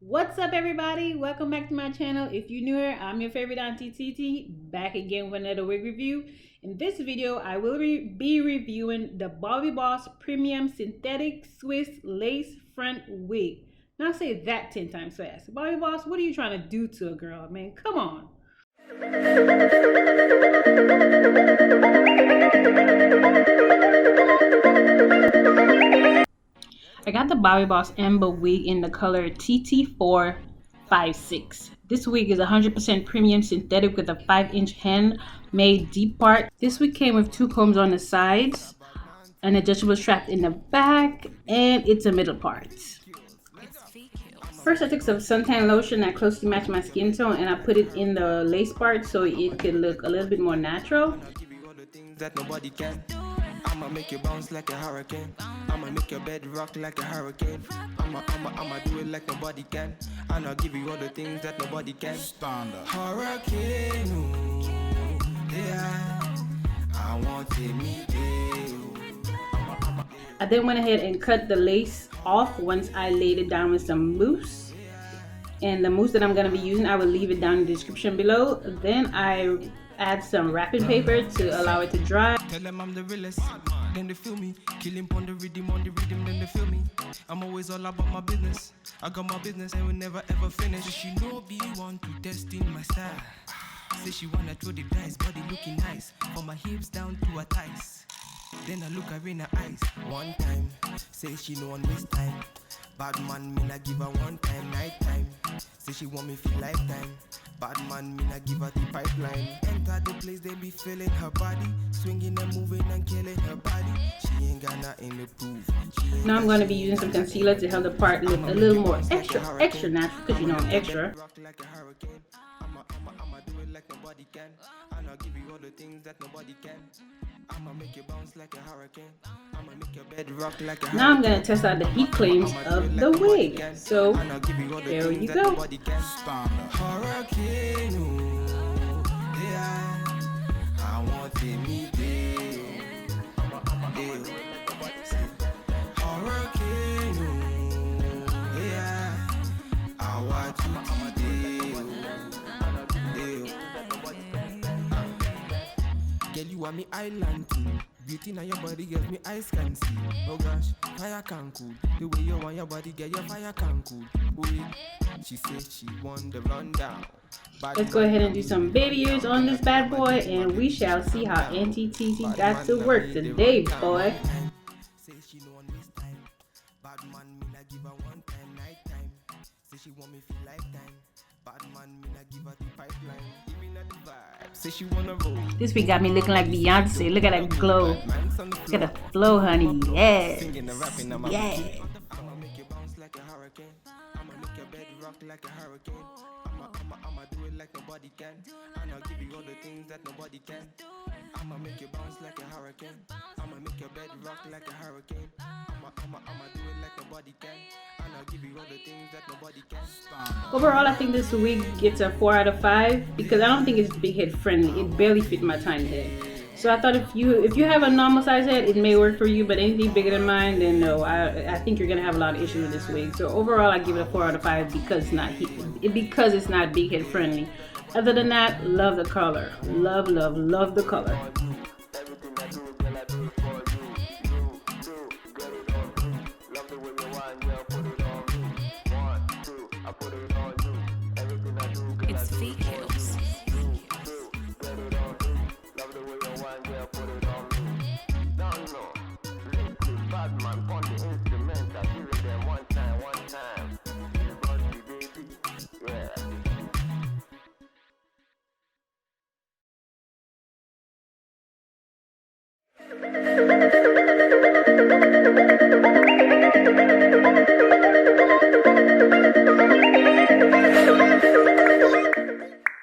What's up, everybody? Welcome back to my channel. If you're new here, I'm your favorite Auntie Titi, back again with another wig review. In this video, I will be reviewing the Bobbi Boss Premium Synthetic Swiss Lace Front Wig. Now say that 10 times fast. Bobbi Boss, what are you trying to do to a girl, man? Come on. I got the Bobbi Boss Amber wig in the color TT456. This wig is 100% premium synthetic with a 5-inch handmade deep part. This wig came with 2 combs on the sides, an adjustable strap in the back, and it's a middle part. First, I took some suntan lotion that closely matched my skin tone, and I put it in the lace part so it could look a little bit more natural. I'ma make you bounce like a hurricane. I'ma make your bed rock like a hurricane. I'ma do it like nobody can. And I'll give you all the things that nobody can. Stand up. Hurricane, ooh, yeah. I want to meet you. I then went ahead and cut the lace off once I laid it down with some mousse. And the mousse that I'm going to be using, I will leave it down in the description below. Then I add some wrapping paper to allow it to dry. Tell them I'm the realest, then they feel me. Killing on the rhythm, then they feel me. I'm always all about my business. I got my business, I will never ever finish. She know be want to test in my style. Say she wanna throw the dice, body looking nice. From my hips down to her thighs. Then I look her in her eyes. One time, say she no one waste time. Bad man, me not give her one time, night time. Say she want me for lifetime. Bad man, me not give her the pipeline. Enter the place, they be feeling her body. Swinging and moving and killing her body. She ain't got nothing to prove. Now I'm going to be using some concealer to help the part look a little more extra natural, because you know I'm extra. I'ma do it like nobody can. And I'll give you all the things that nobody can. I'ma make you bounce like a hurricane. I'ma make your bed rock like a hurricane. Now I'm going to test out the heat claims of the wig. So there you go. Hurricane, ooh, yeah. I want to meet you. Hurricane, ooh, yeah. I want to meet you. Girl, you are me island too. Beauty now your body gets me eyes can see. Oh gosh, fire can cool. The way you want your body get your fire can cool. Wait, she said she want the rundown. Let's go ahead and do some baby ears on this bad boy, and we shall see how Auntie Titi got to work today, boy. Say she no one waste time. Bad man, me not give her one time, night time. Say she want me for lifetime. Bad man, me not give her the pipeline. Even at the vibe. Say she wanna roll. This week got me looking like Beyonce. Look at that glow. Look at the flow, honey. Yes. Yes. I'ma make you bounce like a hurricane. I'ma make your bed rock like a hurricane. I'ma do it like nobody can. And I'll give you all the things that nobody can. I'ma make you bounce like a hurricane. I'ma make your bed rock like a hurricane. I'ma do it like nobody can. And I'll give you all the things that nobody can. Overall, I think this wig gets a 4 out of 5 because I don't think it's big head friendly. It barely fit my tiny head. So I thought if you have a normal size head, it may work for you, but anything bigger than mine, then no. I think you're gonna have a lot of issues with this wig. So overall, I give it a 4 out of 5 because it's not big head friendly. Other than that, love the color. Love the color.